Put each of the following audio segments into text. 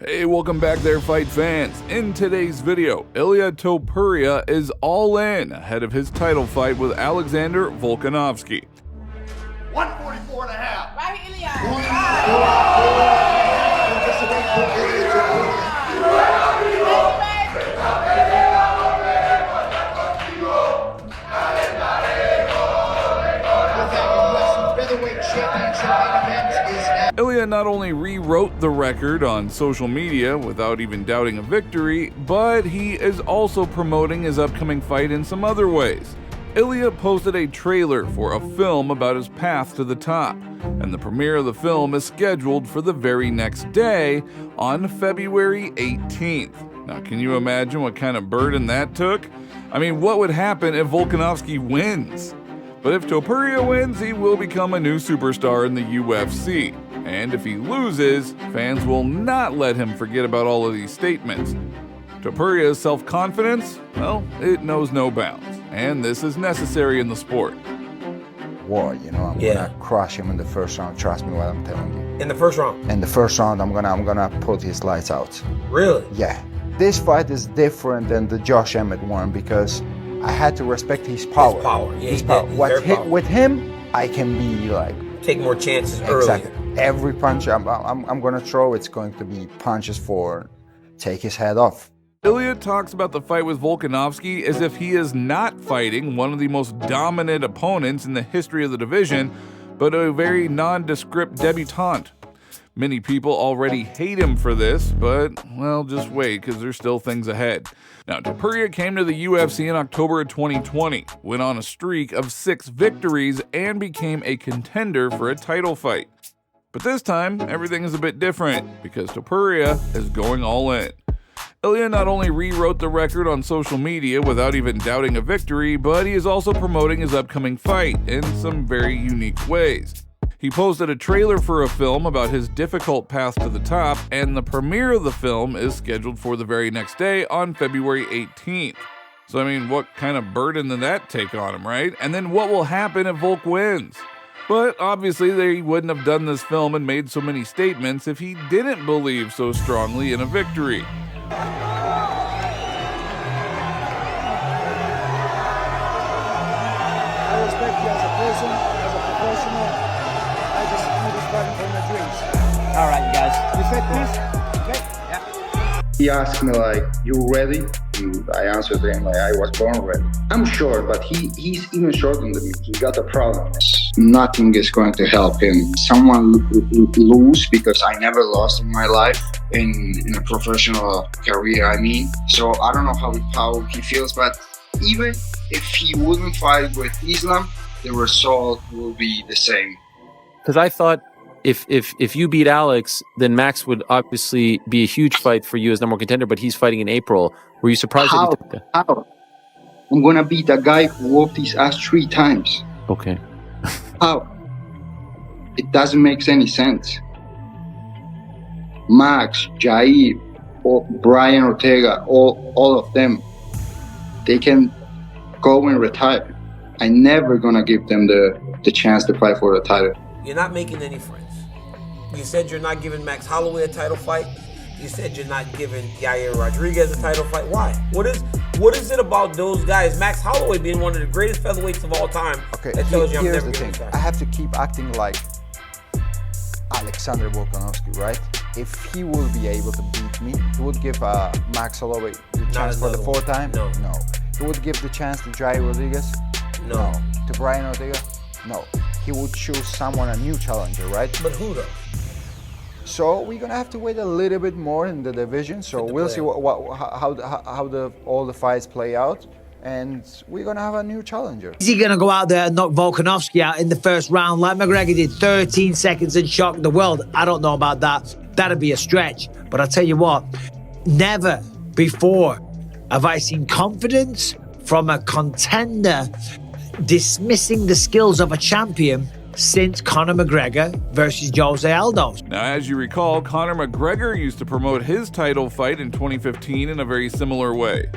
Hey, welcome back there, fight fans. In today's video, Ilia Topuria is all in ahead of his title fight with Alexander Volkanovski. 144 and a half. Right, Ilia. Ilia not only rewrote the record on social media without even doubting a victory, but he is also promoting his upcoming fight in some other ways. Ilia posted a trailer for a film about his path to the top, and the premiere of the film is scheduled for the very next day on February 18th. Now, can you imagine what kind of burden that took? I mean, what would happen if Volkanovski wins? But if Topuria wins, he will become a new superstar in the UFC. And if he loses, fans will not let him forget about all of these statements. Topuria's self-confidence, well, it knows no bounds. And this is necessary in the sport. War, I'm gonna crush him in the first round. Trust me what I'm telling you. In the first round? In the first round, I'm gonna put his lights out. Really? Yeah. This fight is different than the Josh Emmett one because I had to respect his power. His power, yeah. His power. With him, I can be like take more chances exactly. early. Every punch I'm gonna throw, it's going to be punches for take his head off. Ilia talks about the fight with Volkanovski as if he is not fighting one of the most dominant opponents in the history of the division, but a very nondescript debutante. Many people already hate him for this, but, well, just wait, because there's still things ahead. Now, Topuria came to the UFC in October of 2020, went on a streak of 6 victories, and became a contender for a title fight. But this time, everything is a bit different, because Topuria is going all in. Ilia not only rewrote the record on social media without even doubting a victory, but he is also promoting his upcoming fight in some very unique ways. He posted a trailer for a film about his difficult path to the top, and the premiere of the film is scheduled for the very next day on February 18th. So I mean, what kind of burden did that take on him, right? And then what will happen if Volk wins? But obviously they wouldn't have done this film and made so many statements if he didn't believe so strongly in a victory. I respect you as a person, as a professional. I just need this button for my dreams. All right, you guys. You said this? Okay? Yeah. He asked me like, "You ready?" And I answered him like, "I was born ready." I'm short, but he's even shorter than me. He got a problem. Nothing is going to help him. Someone lose because I never lost in my life in a professional career. I mean, so I don't know how he feels, but even if he wouldn't fight with Islam, the result will be the same. Because I thought if you beat Alex, then Max would obviously be a huge fight for you as number one contender, but he's fighting in April. Were you surprised that he took that? How? I'm going to beat a guy who whooped his ass 3 times. Okay. How? It doesn't make any sense. Max, Jair, Brian Ortega, all of them, they can go and retire. I'm never going to give them the chance to fight for the title. You're not making any friends. You said you're not giving Max Holloway a title fight. You said you're not giving Yair Rodriguez a title fight. Why? What is it about those guys? Max Holloway being one of the greatest featherweights of all time. Okay, that tells you I'm here's never the giving thing. a I have to keep acting like Alexander Volkanovski, right? If he will be able to beat me, he would give Max Holloway the chance for the 4th time? No. He would give the chance to Jair Rodriguez? No. To Brian Ortega? No. He would choose someone, a new challenger, right? But who though? So we're gonna have to wait a little bit more in the division. So we'll see how all the fights play out, and we're gonna have a new challenger. Is he gonna go out there and knock Volkanovski out in the first round like McGregor did, 13 seconds and shock the world? I don't know about that. That'd be a stretch. But I'll tell you what, never before have I seen confidence from a contender dismissing the skills of a champion since Conor McGregor versus Jose Aldo. Now, as you recall, Conor McGregor used to promote his title fight in 2015 in a very similar way.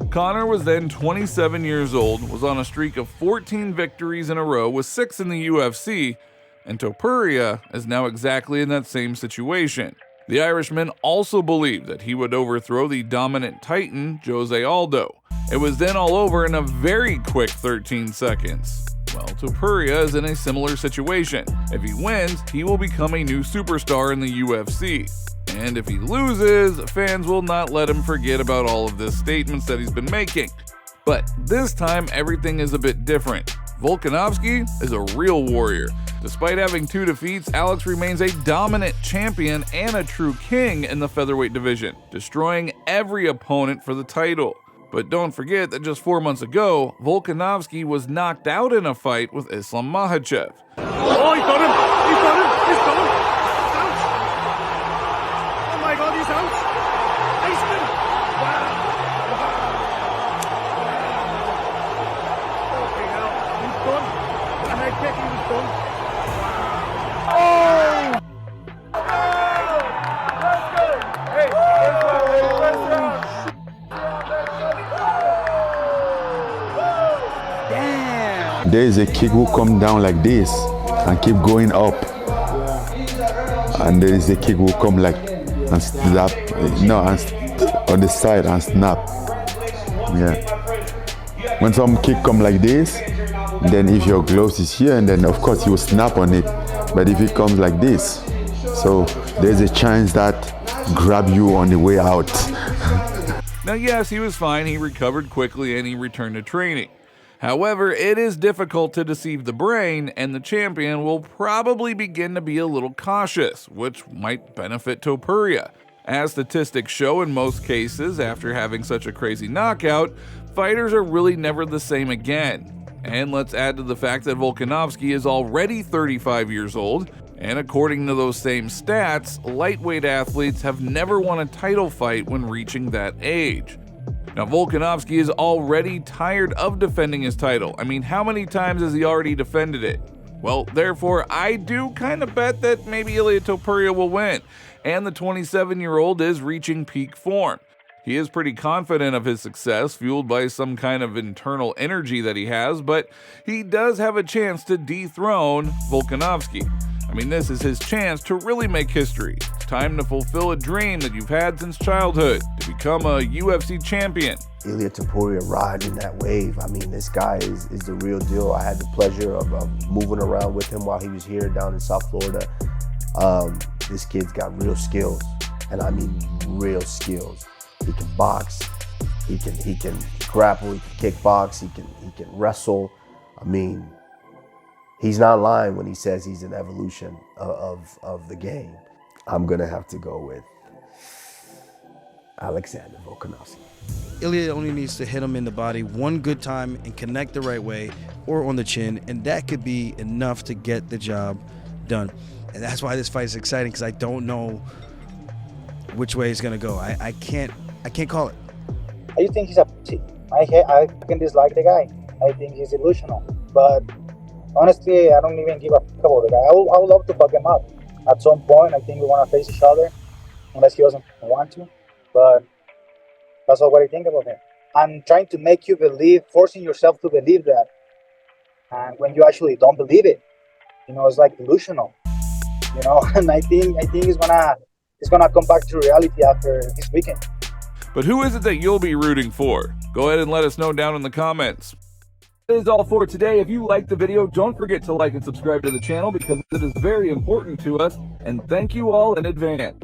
Conor was then 27 years old, was on a streak of 14 victories in a row with 6 in the UFC, and Topuria is now exactly in that same situation. The Irishman also believed that he would overthrow the dominant Titan, Jose Aldo. It was then all over in a very quick 13 seconds. Well, Topuria is in a similar situation. If he wins, he will become a new superstar in the UFC. And if he loses, fans will not let him forget about all of the statements that he's been making. But this time, everything is a bit different. Volkanovski is a real warrior. Despite having 2 defeats, Alex remains a dominant champion and a true king in the featherweight division, destroying every opponent for the title. But don't forget that just 4 months ago, Volkanovski was knocked out in a fight with Islam Makhachev. Oh, he got him! He got him! He's got him! Out! Oh my God, he's out! Iceman! Wow! Okay, now he's done. The head kick, he was done. Oh! Let's go! Hey, let's go! There's a kick who come down like this and keep going up, and there is a kick who come like and snap, on the side and snap. Yeah. When some kick come like this, then if your gloves is here, and then of course you snap on it. But if it comes like this, so there's a chance that grab you on the way out. Now yes, he was fine, he recovered quickly and he returned to training. However, it is difficult to deceive the brain, and the champion will probably begin to be a little cautious, which might benefit Topuria. As statistics show, in most cases, after having such a crazy knockout, fighters are really never the same again. And let's add to the fact that Volkanovski is already 35 years old, and according to those same stats, lightweight athletes have never won a title fight when reaching that age. Now, Volkanovski is already tired of defending his title. I mean, how many times has he already defended it? Well, therefore, I do kind of bet that maybe Ilia Topuria will win, and the 27-year-old is reaching peak form. He is pretty confident of his success, fueled by some kind of internal energy that he has, but he does have a chance to dethrone Volkanovski. I mean, this is his chance to really make history. It's time to fulfill a dream that you've had since childhood, to become a UFC champion. Ilia Topuria riding that wave. I mean, this guy is the real deal. I had the pleasure of moving around with him while he was here down in South Florida. This kid's got real skills, and I mean real skills. He can box, he can grapple, he can kickbox, he can wrestle. I mean, he's not lying when he says he's an evolution of the game. I'm gonna have to go with Alexander Volkanovski. Ilia only needs to hit him in the body one good time and connect the right way or on the chin, and that could be enough to get the job done. And that's why this fight is exciting, because I don't know which way it's gonna go. I can't call it. I think he's a pussy. I can dislike the guy. I think he's delusional. But honestly, I don't even give a fuck about the guy. I would love to fuck him up. At some point, I think we want to face each other, unless he doesn't want to. But that's all what I think about him. I'm trying to make you believe, forcing yourself to believe that. And when you actually don't believe it, it's like delusional. And I think it's gonna come back to reality after this weekend. But who is it that you'll be rooting for? Go ahead and let us know down in the comments. That is all for today. If you liked the video, don't forget to like and subscribe to the channel, because it is very important to us. And thank you all in advance.